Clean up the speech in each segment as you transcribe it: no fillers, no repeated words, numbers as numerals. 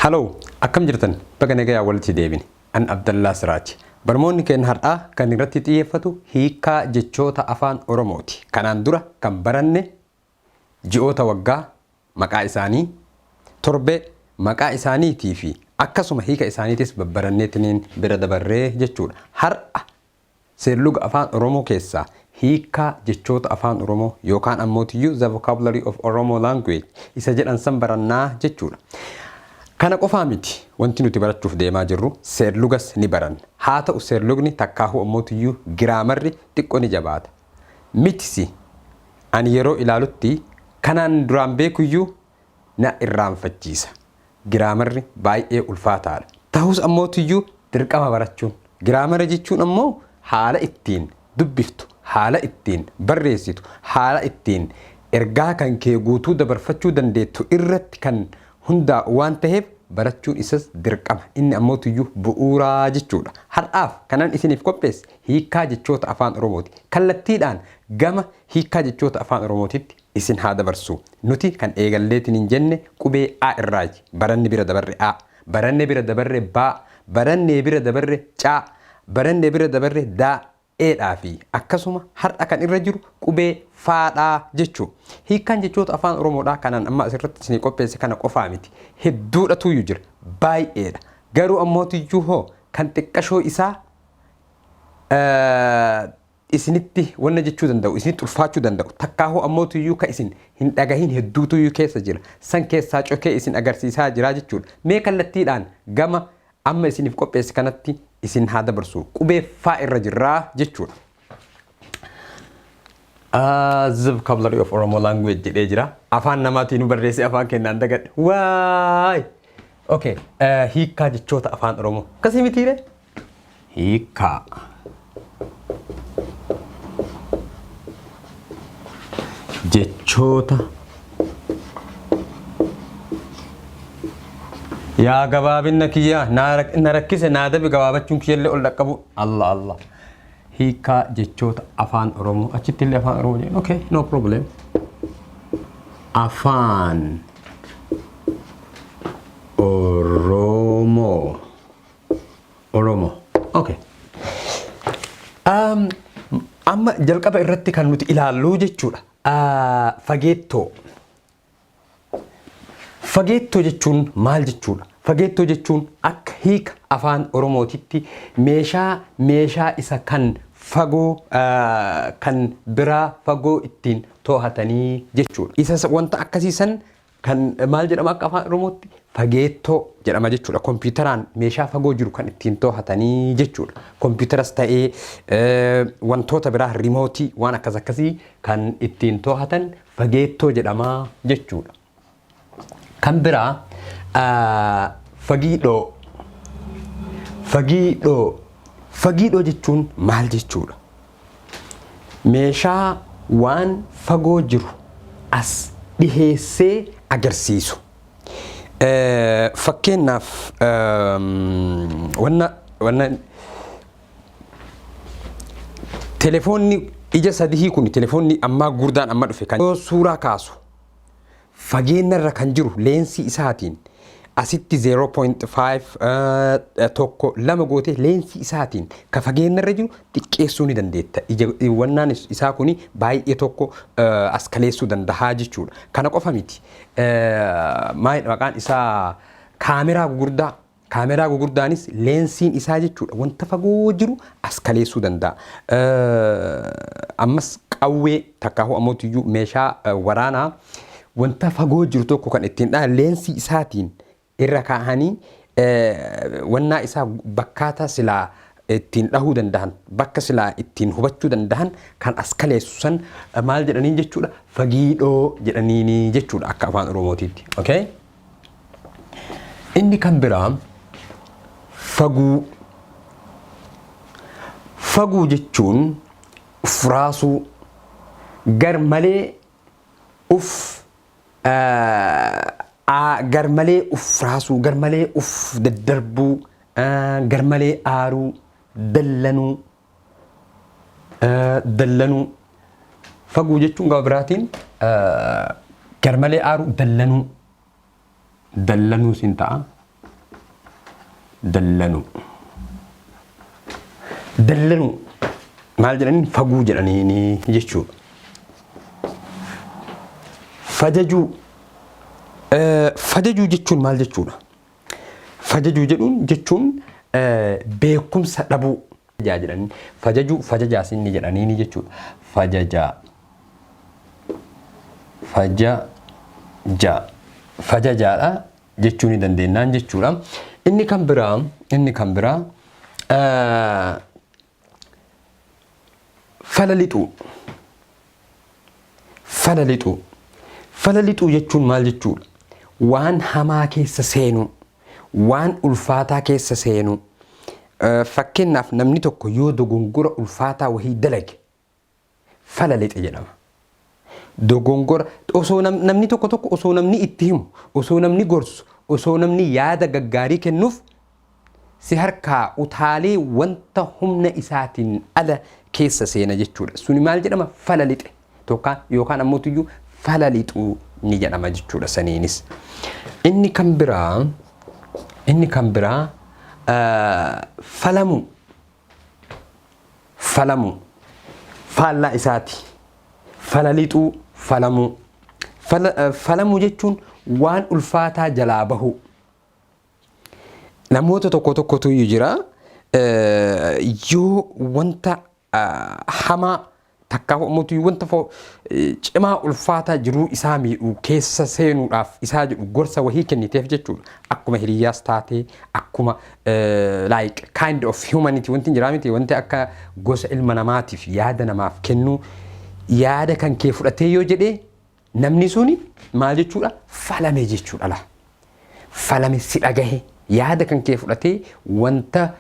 Hello, akkam jirtan baga nagaya walitti deebine. An Abdullah Siraaj. Barmoonni keenya har'aa kan irratti xiyyeeffatu hiikkaa jechoota afaan Oromooti. Kanaan dura kan baranne ji'oota waggaa maqaa isaanii, torbee maqaa isaaniitii fi akkasuma hiika isaaniitis babbaranneetiniin bira dabarree jechuudha. Har'a seerluga afaan Oromoo keessaa hiikkaa jechoota afaan Oromoo yookaan ammoo the vocabulary of Oromo language isa jedhan san barannaa jechuudha. Kana qofaa miti wanti nuti barachuuf deemaa jirru seerlugas ni baranna. Haa ta'u seerlugni takkaahu ammoo giraamarri xiqqoo ni jabaata. Mitisi ani yeroo ilaalutti kanaan duraan beekuyyuu na irraanfachiisa. Giraamarri baay'ee ulfaataadha. Ta'us ammoo dirqama barachuun. Giraamarri jechuun ammoo haala ittiin dubbiftu, haala ittiin barreessitu, haala ittiin ergaa kan kee guutuu dabarfachuu dandeettu irratti kan hundaa'u waan ta'eef barachuun isas dirqama. Inni ammoo bu'uuraa jechuudha. Har'aaf kanan isiniif qopheesse hiikkaa jechoota afaan Oromooti. Kallattiidhaan gama hiikkaa jechoota afaan Oromootitti isin haa dabarsu. Nuti kan eegalleetiin hin jenne qubee A irraaji. Baranne bira dabarre A, baranne bira dabarre Ba, baranne bira dabarre Caa, baranne bira dabarre Daa, Eedhaa fi akkasuma har'a kan irra jiru qubee Faadhaa jechuudha. Hiikkaan jechoota afaan Oromoodhaa kanaan amma asirratti isin qopheesse kana qofaa miti. Hedduudhatu jira. Baay'eedha. Garuu ammoo hoo kan xiqqashoo isaa isinitti wanna jechuu danda'u, isinitti ulfaachuu danda'u. Takkaahoo ammoo kan isin hin dhagahin hedduutu keessa jira. San keessaa cokee isin agarsiisaa jira jechuudha. Mee kallattiidhaan gama amma isiniif qopheesse kanatti isin haa dabarsu. Qubee Faa irra jirraa jechuudha. The vocabulary of Oromo language jedhee jira. Afaan namaatiin barreesse afaan kennaan dagadhe. Waay! Okay, hiikkaa jechoota afaan Oromoo. Akkasii mitiire? Hiikkaa. Jechoota. Yaa gabaabinna kiyyaa na rakkise naa dabe gabaabachuun kiyyallee ol dhaqqabu. Allah Allah. Hiikkaa jechoota afaan Oromoo. Achitti illee afaan Oromoo jedhan. Okay, no problem. Afaan Oromoo. Oromoo. Okay. Amma jalqaba irratti kan nuti ilaallu jechuudha. Fageettoo. Fageettoo jechuun maal jechuudha? Fageettoo jechuun akka hiika afaan Oromootitti meeshaa isa kan fagoo kan biraa fagoo ittiin to'atanii jechuudha. Isa wanta akkasiisan kan maal jedhama akka afaan Oromootti fageettoo jedhama jechuudha. Kompiitaraan meeshaa fagoo jiru kan ittiin to'atanii jechuudha. Kompiitaras ta'ee wantoota biraa rimootii waan akkasii kan ittiin to'atan fageettoo jedhama jechuudha. Kan biraa fagiidhoo. Fagiidhoo. Fagiidhoo jechuun maal jechuudha? Meeshaa waan fagoo jiru as dhiheessee agarsiisu. Fakkeenyaaf wanna telefoonni ija sadii kun telefoonni ammaa gurdaan amma dhufe kan suuraa kaasu. Fageenyarra kan jiru leensii isaatiin asitti 0.5 tokko lama gootee leensii isaatiin ka fageenyarra jiru xiqqeessuu ni dandeetta. Wannaan isaa kuni baay'ee tokko as kaleessuu dandahaa jechuudha. Kana qofa miti. Maqaan isaa kaameraa gugurdaa. Kaameraa gugurdaanis leensiin isaa jechuudha. Wanta fagoo jiru as kaleessuu danda'a. Ammas qawwee takkaahu ammoo meeshaa waraanaa wanta fagoo jiru tokko kan ittiin dhahan leensii isaatiin irra kaa'anii wannaa isaa bakkaata silaa ittiin dhahuu danda'an bakka silaa ittiin hubachuu danda'an kan as kaleessu san maal jedhanii jechuudha fagiidhoo jedhanii jechuudha akka afaan Oromootiitti. Okay? Inni kan biraa faguu. Faguu jechuun ufraasuu garmalee garmalee ufraasuu, garmalee daddarbuu, garmalee aaruu, dallanuu. Faguu jechuun gaba biraatiin garmalee aaruu dallanuu sin ta'a. dallanu dallanu maal jedhanii faguu jedhanii jechuudha. Fajajuu fajajuu jechuun maal jechuudha? Fajajuu jechuun beekumsa dhabuu jedhanii fajajuu fajajaas inni jedhanii jechuudha. Fajajaa fajajaadha jechuu ni dandeennaan jechuudha. Inni kan biraa falalixuu jechuun maal jechuudha? Waan hamaa keessa seenu, waan ulfaataa keessa seenu. Fakkeenyaaf namni tokko yoo dogongora ulfaataa wahii dalage falalixe jedhama. Dogongora osoo namni tokko osoo namni itti himu, osoo namni gorsu, osoo namni yaada gaggaarii kennuuf si harkaa utaalee wanta humna isaatiin ala keessa seena jechuudha. Suni maal jedhama? Falalixe yookaan ammoo tuyyuu falalixuu ni jedhama jechuudha saniinis. Inni kan biraa falamuu faallaa isaati. Falalixuu falamuu jechuun waan ulfaataa jalaa bahu. Namoota tokkotu jira yoo wanta hamaa takka ammoo wanta cimaa ulfaataa jiruu isaa miidhuu keessa seenuudhaaf isaa jedhu gorsa wahii kenniteef jechuudha. Akkuma hiriyaas taatee akkuma like kind of humanity wanti jira miti, wanti akka gosa ilma namaatiif yaada namaaf kennu yaada kan kee fudhatee yoo jedhee namni suni maal jechuudha? Falame jechuudha. Falame si dhagahe yaada kan kee fudhatee wanta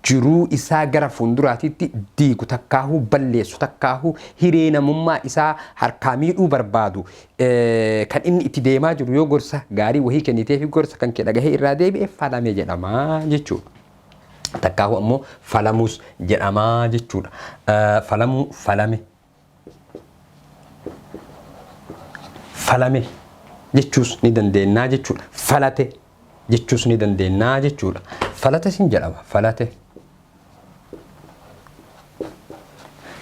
jiruu isaa gara fuulduraatitti diigu takkaahuu balleessu takkaahuu hiree namummaa isaa harkaa miidhuu barbaadu kan inni itti deemaa jiru yoo gorsa gaarii wahii kenniteef gorsa kan kee dhagahee irraa deebi'e falame jedhama jechuudha. Takkaahuu ammoo falamuus jedhama jechuudha. Falame jechuus ni dandeennaa jechuudha. Falate jechuus ni dandeennaa jechuudha. Falate sin jedhama.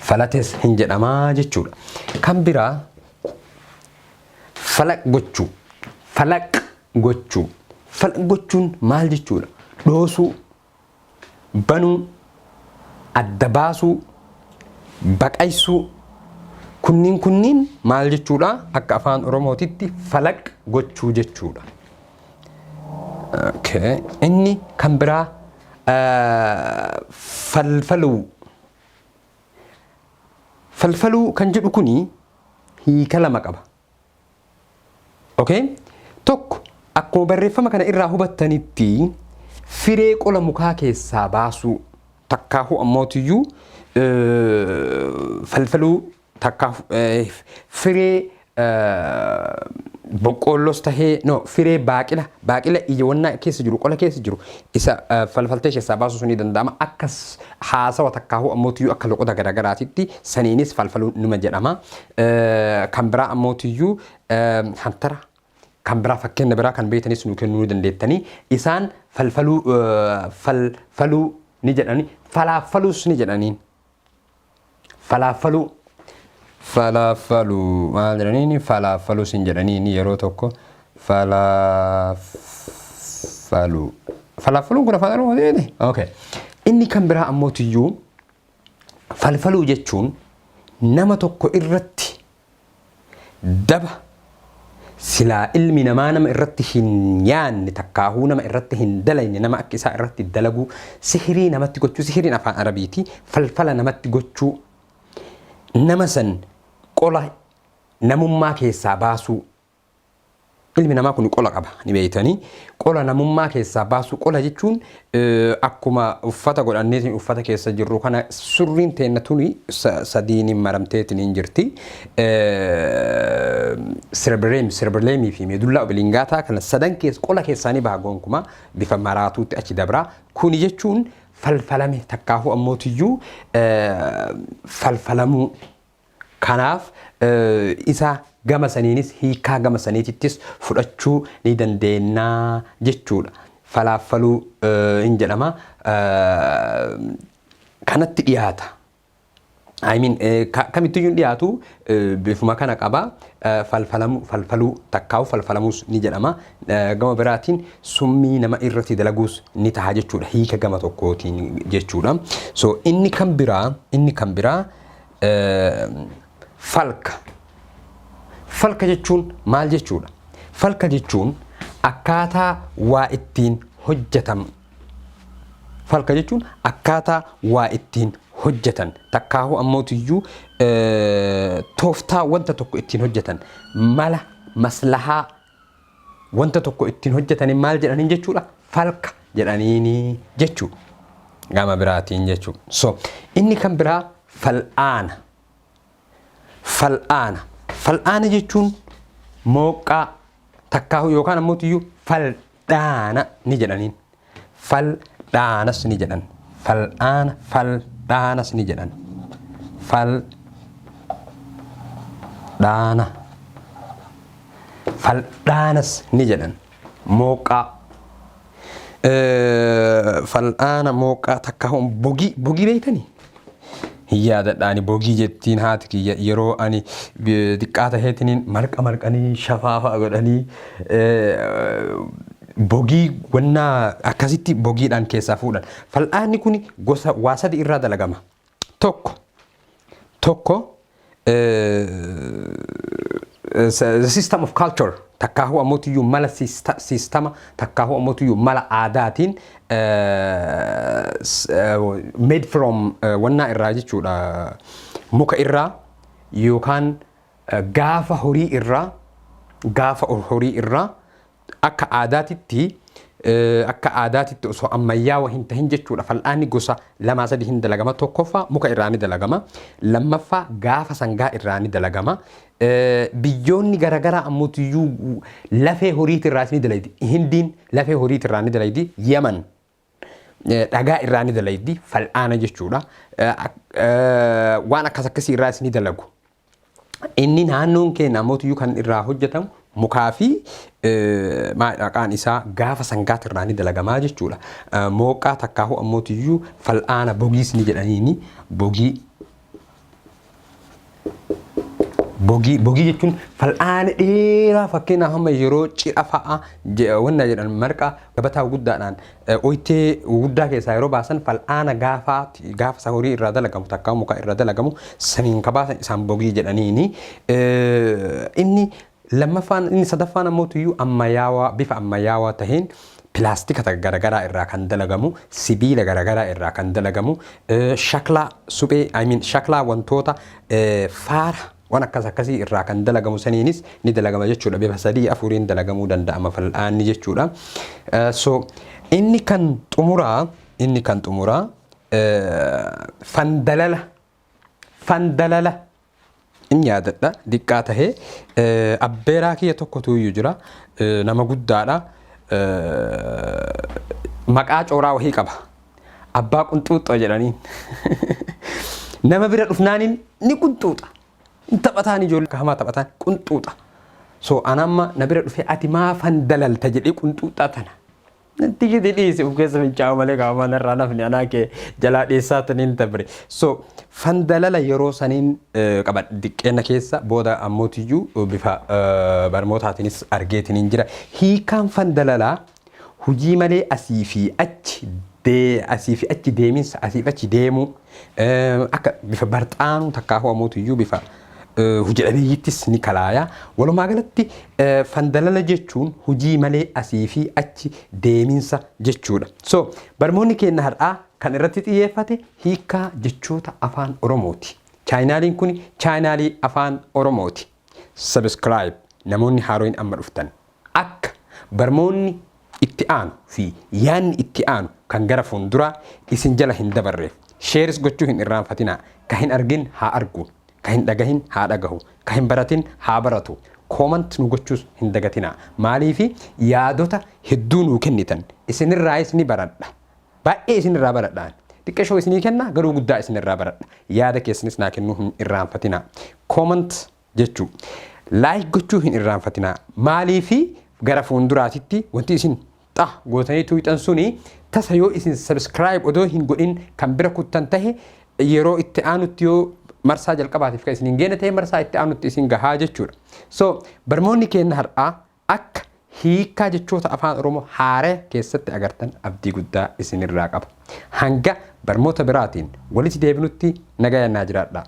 Falates hin jedhamaa jechuudha. Kan biraa falaq gochuun maal jechuudha? Dhoosuu, banuu, adda baasuu, baqaysuu. Kunniin maal jechuudha? Akka afaan Oromootitti falaq gochuu jechuudha. Okay. Inni kan biraa falfaluu kan jedhu kuni hiika lama qaba. Okay? Tokko akkuma barreeffama kana irraa hubattanitti firee qola mukaa keessaa baasuu takkaahuu ammootiyyuu falfaluu takkaahuu firee boqqoolloos tahee firee baaqila iyyawannaa keessa jiru qola keessa jiru isa falfaltee keessaa baasuu ni danda'ama. Akkas haasawa takkaahuu ammootiyyuu akka loqota garagaraatitti saniinis falfaluu numa jedhama. Kan biraa ammootiyyuu hantara kan biraa fakkeenya biraa kan beektanis nu kennuu dandeettanii isaan falfaluu ni jedhanii falaafaluus ni jedhaniin. Falafaluu maal jedhanii falafaluu sin jedhanii yeroo tokko falafaluun kun afaan Oromootii. Okay. Inni kan biraa ammootiyyuu falfaluu jechuun nama tokko irratti daba silaa ilmi namaa nama irratti hin yaanne takkaahuu nama irratti hin dalayne nama akka isaa irratti dalaguu sihirii namatti gochuu sihiriin afaan Arabiiti falfala namatti gochuu nama san qola namummaa keessaa baasuu. Ilmi namaa kun qola qaba ni beeytanii qola namummaa keessaa baasuu. Qola jechuun akkuma uffata godhanneetiin uffata keessa jirru kana surriin teenna tuni sadiin maramteetiin hin jirti. Sirbileemii fi meedullaa obilingaataa kana sadan keessa qola keessaanii baha gonkumaa bifa maraatuutti achi dabraa. Kuni jechuun falfalame takkaahuu ammootiyyuu falfalamuu. Kanaaf isa gama saniinis hiikaa gama saniitittis fudhachuu ni dandeennaa jechuudha. falaaffaluu hin jedhama. Kanatti dhiyaata. I mean kamittuyyuu dhiyaatu bifuma kana qaba. Falfaluu takkaawu falfalamuus ni jedhama. Gama biraatiin summii nama irratti dalaguus ni taha jechuudha. Hiika gama tokkootiin jechuudha. So inni kan biraa falka. Falka jechuun maal jechuudha? Falka jechuun akkaataa waa ittiin hojjetan. Falka jechuun akkaataa waa ittiin hojjetan. Takkaahu ammootiyyuu tooftaa wanta tokko ittiin hojjetan. Mala maslahaa wanta tokko ittiin hojjetan maal jedhaniin jechuudha? Falka jedhaniini jechuudha. Gama biraatiin jechuudha. So inni kan biraa fal'aana. Fal'aana jechuun mooqqaa takkaahu yookaan ammootiyyuu fal'aana ni jedhaniin. Fal'aanas ni jedhan. Fal'aanas ni jedhan. Fal'aanas ni jedhan. Mooqqaa. Fal'aana mooqqaa takkaahu bogii beeytanii? Yaadadhaani bogii jettiin haati kiyya yeroo ani xiqqaa taheetiniin marqanii shafaafa godhanii bogii wannaa akkasitti bogiidhaan keessaa fuudhan. Fal'aanni kun gosa waa sadi irraa dalagama. Tokko the system of culture takkaahu ammootiyyuu mala sistama takkaahu ammootiyyuu mala aadaatiin made from wannaa irraa jechuudha. Muka irraa yookaan gaafa horii irraa akka aadaatitti osoo ammayyaawaa hin tahin jechuudha. Fal'aanni gosa lamaa sadii hin dalagama. Tokkoffaa muka irraa ni dalagama. Lammaffaa gaafa sangaa irraa ni dalagama. Biyyoonni garaagaraa ammootiyyuu lafee horiitirraas ni dalaydi. Hindiin lafee horiitirraa ni dalaydi. Yaman dhagaa irraa ni dalaydi. Fal'aana jechuudha. Waan akkasii irraas ni dalagu. Inni naannoon keenya ammootiyyuu kan irraa hojjetamu mukaa fi maqaan isaa gaafa sangaatirraa ni dalagamaa jechuudha. Mooqqaa takkaahu ammootiyyuu fal'aana bogiis ni jedhaniini. Bogii jechuun fal'aana dheeraa fakkeenyaaf amma yeroo cidha fa'a wanna jedhan marqa gabataa guddaadhaan oyitee guddaa keessaa yeroo baasan fal'aana gaafa horii irraa dalagamu takkaahu muka irraa dalagamu saniin kabaasan isaan bogii jedhaniini. Inni sadaffaan ammootiyyuu bifa ammayyaawaa taheen pilaastika garaagaraa irraa kan dalagamu, sibiila garaagaraa irraa kan dalagamu, shaklaa suphee shaklaa wantoota faara waan akkasii irraa kan dalagamu saniinis ni dalagama jechuudha. Bifa 3-4 dalagamuu danda'ama fal'aanni jechuudha. So inni kan xumuraa fandalala. In yaadadha diqqaa tahee abbeeraa kiyya tokkotu iyyuu jira. Nama guddaadha. Maqaa cooraa wahii qaba. Abbaa qunxuuxxoo jedhaniin. Nama bira dhufnaaniin ni qunxuuxa. Taphataan ijoollee hamaa taphataan qunxuuxa. So anamma na bira dhufee ati maa fandalalta jedhee qunxuuxaa tana. Tigi dhiisi of keessa fincaa'u malee qaamaan irraa nafni anaa kee jalaa dhiyeessaa taniin tabre. So fandalala yeroo saniin qaba diqqeena keessa booda ammootiyyuu bifa barmootaatiinis argeetiniin jira. Hiikaan fandalalaa hujii malee asii fi achi deeminsa asiif achi deemuu akka bifa barxaanuu takkaahu ammootiyyuu bifa hojii dhabeeyyiittis ni kalaaya. Walumaa galatti fandalala jechuun hojii malee asii fi achi deeminsa jechuudha. So barmoonni keenya har'aa kan irratti xiyyeeffate hiikkaa jechoota afaan Oromooti. Chaayinaaliin kun chaayinaalii afaan Oromooti. Subscribe namoonni haarooyin amma dhuftan akka barmoonni itti aanu fi yaanni itti aanu kan gara fuulduraa isin jala hin dabarreef sheeris gochuu hin irraanfatinaa. Ka hin argin haa argu. Ka hin dhagahin haa dhagahu. Ka hin baratin haa baratu. Comment nu gochuus hin dagatinaa. Maaliifi yaadota hedduu nuu kennitan isinirraayis ni baradha. Baay'ee isinirraa baradhaan. Xiqqeeshoo isinii kenna garuu guddaa isinirraa baradha. Yaada keessanis naa kennuu hin irraanfatinaa. Comment jechuu like gochuu hin irraanfatinaa. Maaliifi gara fuulduraatitti wanti isin gootanii tuuxan suni tasa yoo isin subscribe odoo hin godhin kan bira kuttan tahe yeroo itti aanutti yoo marsaa jalqabaatiif kan isin hin geenne ta'e marsaa itti aanutti isin gahaa jechuudha. So barmoonni keenya har'aa akka hiikkaa jechoota afaan Oromoo haaree keessatti agartan abdii guddaa isinirraa qaba. Hanga barmoota biraatiin walitti deebinutti nagayaan naa jiraadhaa.